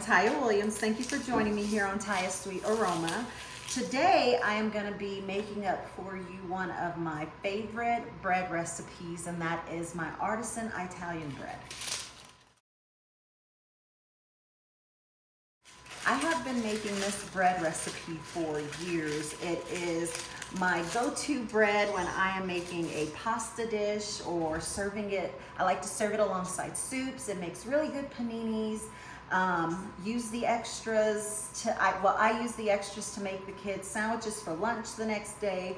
Taya Williams. Thank you for joining me here on Taya's Sweet Aroma. Today I am going to be making up for you one of my favorite bread recipes, and that is my Artisan Italian bread. I have been making this bread recipe for years. It is my go-to bread when I am making a pasta dish or serving it. I like to serve it alongside soups. It makes really good paninis. Use the extras I use the extras to make the kids sandwiches for lunch the next day.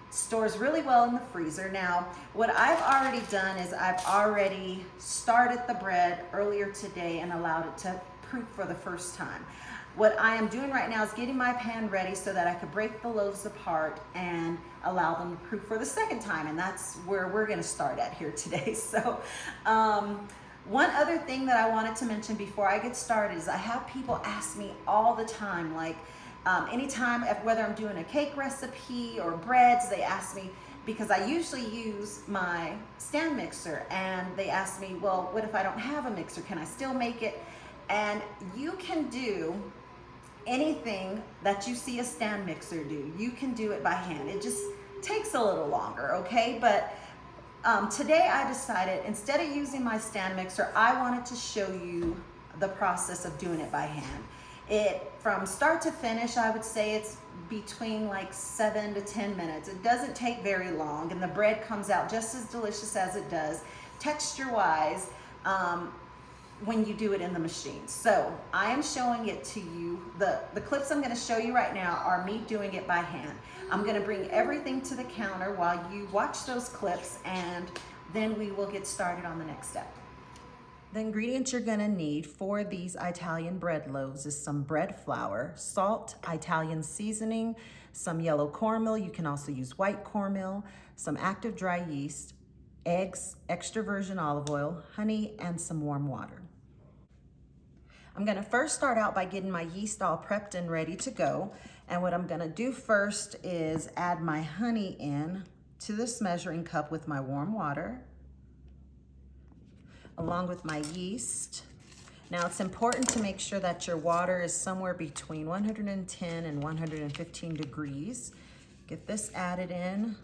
Stores really well in the freezer. Now, what I've already done is I've already started the bread earlier today and allowed it to proof for the first time. What I am doing right now is getting my pan ready so that I could break the loaves apart and allow them to proof for the second time, and that's where we're going to start at here today. So one other thing that I wanted to mention before I get started is I have people ask me all the time, like anytime, whether I'm doing a cake recipe or breads, they ask me, because I usually use my stand mixer, and they ask me, well, what if I don't have a mixer? Can I still make it? And you can do anything that you see a stand mixer do. You can do it by hand. It just takes a little longer, okay? But today I decided, instead of using my stand mixer, I wanted to show you the process of doing it by hand. From start to finish, I would say it's between like 7 to 10 minutes. It doesn't take very long, and the bread comes out just as delicious as it does, texture-wise, when you do it in the machine. So I am showing it to you. The clips I'm going to show you right now are me doing it by hand. I'm going to bring everything to the counter while you watch those clips, and then we will get started on the next step. The ingredients you're going to need for these Italian bread loaves is some bread flour, salt, Italian seasoning, some yellow cornmeal. You can also use white cornmeal, some active dry yeast, eggs, extra virgin olive oil, honey, and some warm water. I'm gonna first start out by getting my yeast all prepped and ready to go. And what I'm gonna do first is add my honey in to this measuring cup with my warm water, along with my yeast. Now, it's important to make sure that your water is somewhere between 110 and 115 degrees. Get this added in,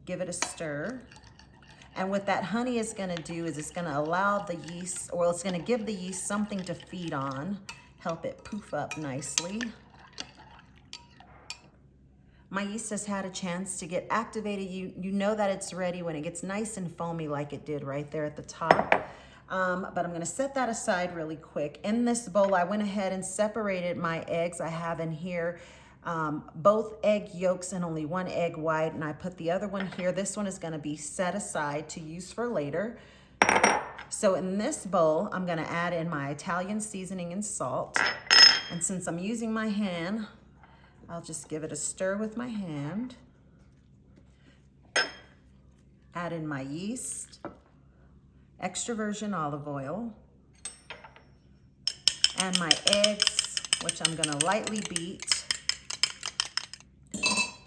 give it a stir. And what that honey is gonna do is it's gonna allow the yeast, or it's gonna give the yeast something to feed on, help it poof up nicely. My yeast has had a chance to get activated. You know that it's ready when it gets nice and foamy like it did right there at the top. But I'm gonna set that aside really quick. In this bowl, I went ahead and separated my eggs. I have in here both egg yolks and only one egg white, and I put the other one here. This one is gonna be set aside to use for later. So in this bowl, I'm gonna add in my Italian seasoning and salt. And since I'm using my hand, I'll just give it a stir with my hand. Add in my yeast, extra virgin olive oil, and my eggs, which I'm gonna lightly beat.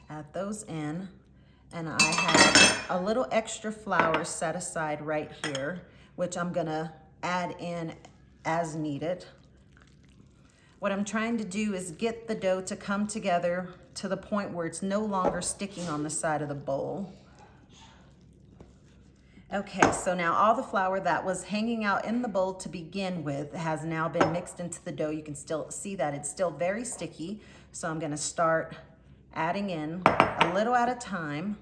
Add those in, and I have a little extra flour set aside right here, which I'm gonna add in as needed. What I'm trying to do is get the dough to come together to the point where it's no longer sticking on the side of the bowl. Okay, so now all the flour that was hanging out in the bowl to begin with has now been mixed into the dough. You can still see that it's still very sticky, so I'm gonna start adding in a little at a time.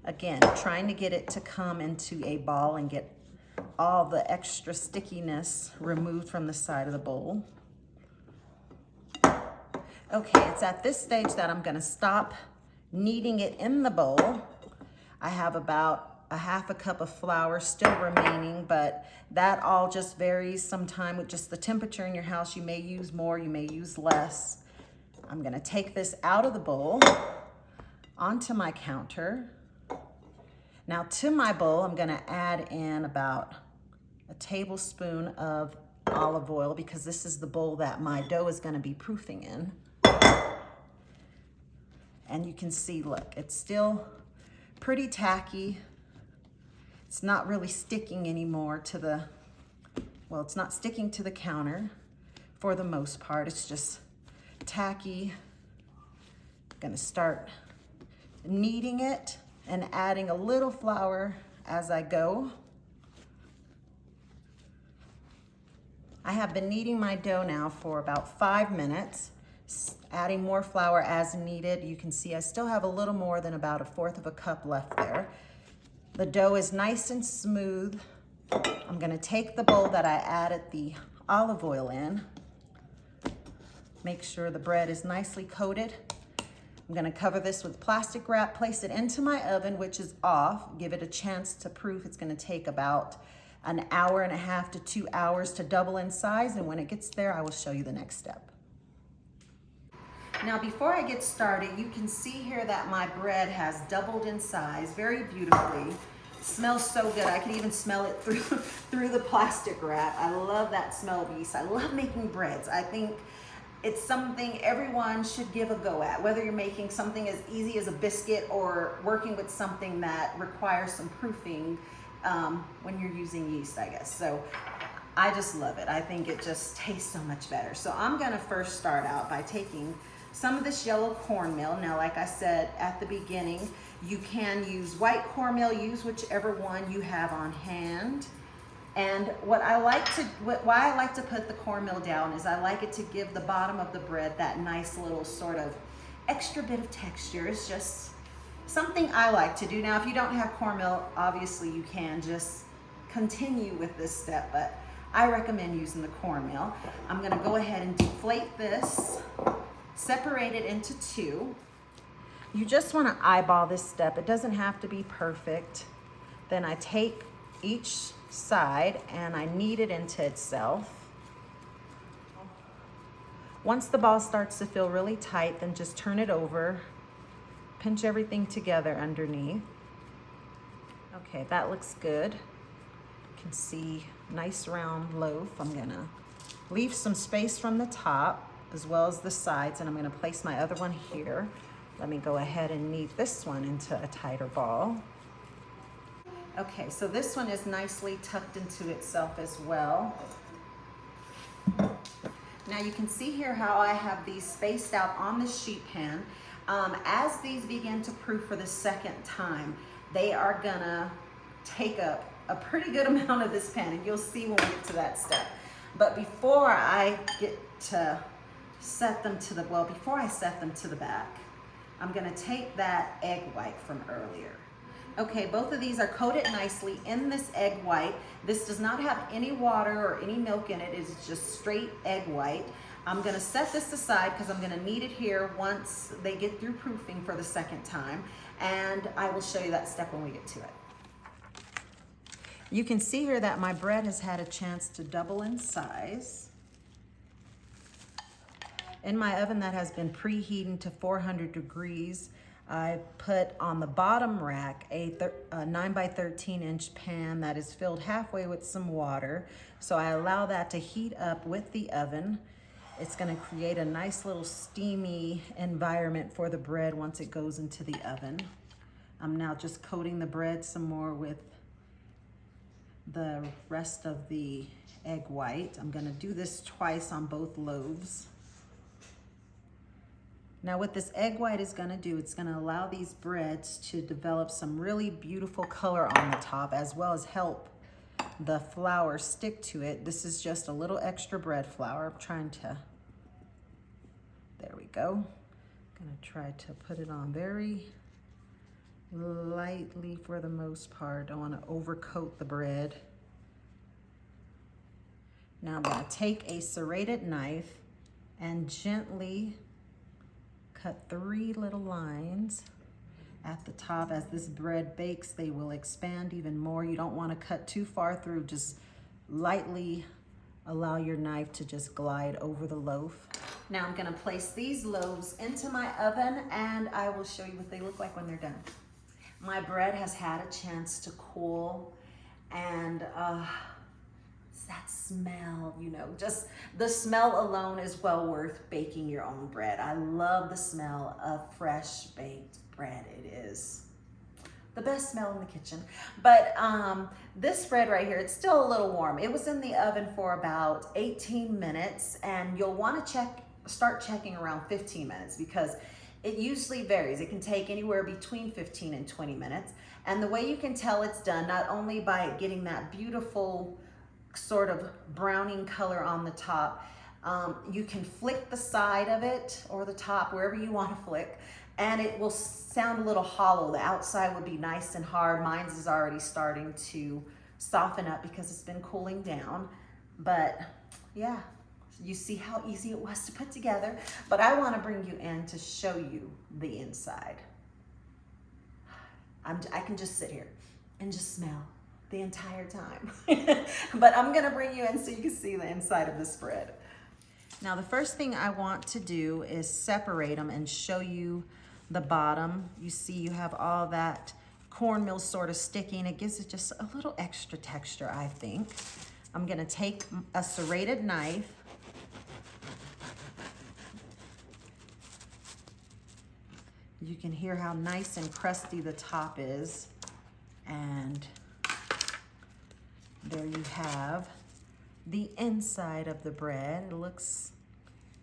Again, trying to get it to come into a ball and get all the extra stickiness removed from the side of the bowl. Okay, it's at this stage that I'm gonna stop kneading it in the bowl. I have about a half a cup of flour still remaining, but that all just varies sometime with just the temperature in your house. You may use more, you may use less. I'm gonna take this out of the bowl onto my counter. Now to my bowl, I'm gonna add in about a tablespoon of olive oil, because this is the bowl that my dough is gonna be proofing in. And you can see, look, it's still pretty tacky. It's not really sticking anymore to the, well, it's not sticking to the counter. for the most part. It's just tacky. I'm gonna start kneading it and adding a little flour as I go. I have been kneading my dough now for about 5 minutes, adding more flour as needed. You can see I still have a little more than about 1/4 cup left there. The dough is nice and smooth. I'm gonna take the bowl that I added the olive oil in. Make sure the bread is nicely coated. I'm gonna cover this with plastic wrap, place it into my oven, which is off. Give it a chance to proof. It's gonna take about 1.5 hours to 2 hours to double in size. And when it gets there, I will show you the next step. Now, before I get started, you can see here that my bread has doubled in size very beautifully. It smells so good. I can even smell it through the plastic wrap. I love that smell of yeast. I love making breads. I think it's something everyone should give a go at, whether you're making something as easy as a biscuit or working with something that requires some proofing when you're using yeast, I guess. So I just love it. I think it just tastes so much better. So I'm gonna first start out by taking some of this yellow cornmeal. Now, like I said at the beginning, you can use white cornmeal, use whichever one you have on hand. And why I like to put the cornmeal down is I like it to give the bottom of the bread that nice little sort of extra bit of texture. It's just something I like to do. Now, if you don't have cornmeal, obviously you can just continue with this step, but I recommend using the cornmeal. I'm gonna go ahead and deflate this, separate it into 2. You just wanna eyeball this step. It doesn't have to be perfect. Then I take each side and I knead it into itself. Once the ball starts to feel really tight, then just turn it over, pinch everything together underneath. Okay, that looks good. You can see nice round loaf. I'm gonna leave some space from the top as well as the sides, and I'm gonna place my other one here. Let me go ahead and knead this one into a tighter ball. Okay, so this one is nicely tucked into itself as well. Now you can see here how I have these spaced out on the sheet pan. As these begin to proof for the second time, they are gonna take up a pretty good amount of this pan, and you'll see when we get to that step. But before I get to set them to before I set them to the back, I'm gonna take that egg white from earlier. Okay, both of these are coated nicely in this egg white. This does not have any water or any milk in it. It's just straight egg white. I'm gonna set this aside because I'm gonna knead it here once they get through proofing for the second time, and I will show you that step when we get to it. You can see here that my bread has had a chance to double in size. In my oven that has been preheating to 400 degrees, I put on the bottom rack a 9 by 13 inch pan that is filled halfway with some water. So I allow that to heat up with the oven. It's gonna create a nice little steamy environment for the bread once it goes into the oven. I'm now just coating the bread some more with the rest of the egg white. I'm gonna do this twice on both loaves. Now what this egg white is gonna do, it's gonna allow these breads to develop some really beautiful color on the top, as well as help the flour stick to it. This is just a little extra bread flour. I'm trying to, there we go. I'm gonna try to put it on very lightly for the most part. Don't wanna overcoat the bread. Now I'm gonna take a serrated knife and gently cut 3 little lines at the top. As this bread bakes, they will expand even more. You don't want to cut too far through. Just lightly allow your knife to just glide over the loaf. Now I'm going to place these loaves into my oven, and I will show you what they look like when they're done. My bread has had a chance to cool, and that smell, you know, just the smell alone is well worth baking your own bread. I love the smell of fresh baked bread. It is the best smell in the kitchen. But this bread right here, it's still a little warm. It was in the oven for about 18 minutes, and you'll want to start checking around 15 minutes because it usually varies. It can take anywhere between 15 and 20 minutes. And the way you can tell it's done, not only by it getting that beautiful sort of browning color on the top, you can flick the side of it or the top, wherever you want to flick, and it will sound a little hollow. The outside would be nice and hard. Mine's is already starting to soften up because it's been cooling down. But yeah, you see how easy it was to put together. But I want to bring you in to show you the inside. I can just sit here and just smell the entire time. But I'm gonna bring you in so you can see the inside of this bread. Now the first thing I want to do is separate them and show you the bottom. You see you have all that cornmeal sort of sticking. It gives it just a little extra texture, I think. I'm gonna take a serrated knife. You can hear how nice and crusty the top is. And there you have the inside of the bread. It looks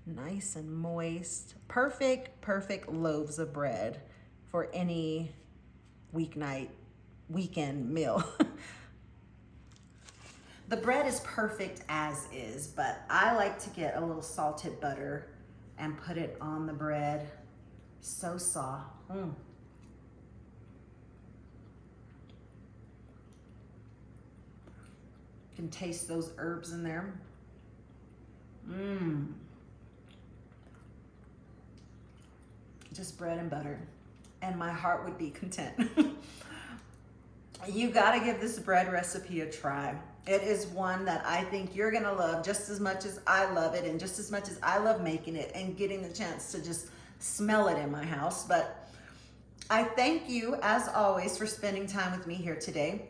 nice and moist. Perfect loaves of bread for any weekend meal. The bread is perfect as is, but I like to get a little salted butter and put it on the bread. So soft. You can taste those herbs in there. Just bread and butter, and my heart would be content. You gotta give this bread recipe a try. It is one that I think you're gonna love just as much as I love it, and just as much as I love making it and getting the chance to just smell it in my house. But I thank you, as always, for spending time with me here today.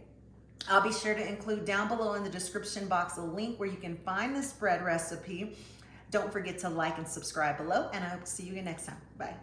I'll be sure to include down below in the description box a link where you can find this bread recipe. Don't forget to like and subscribe below, and I hope to see you again next time. Bye.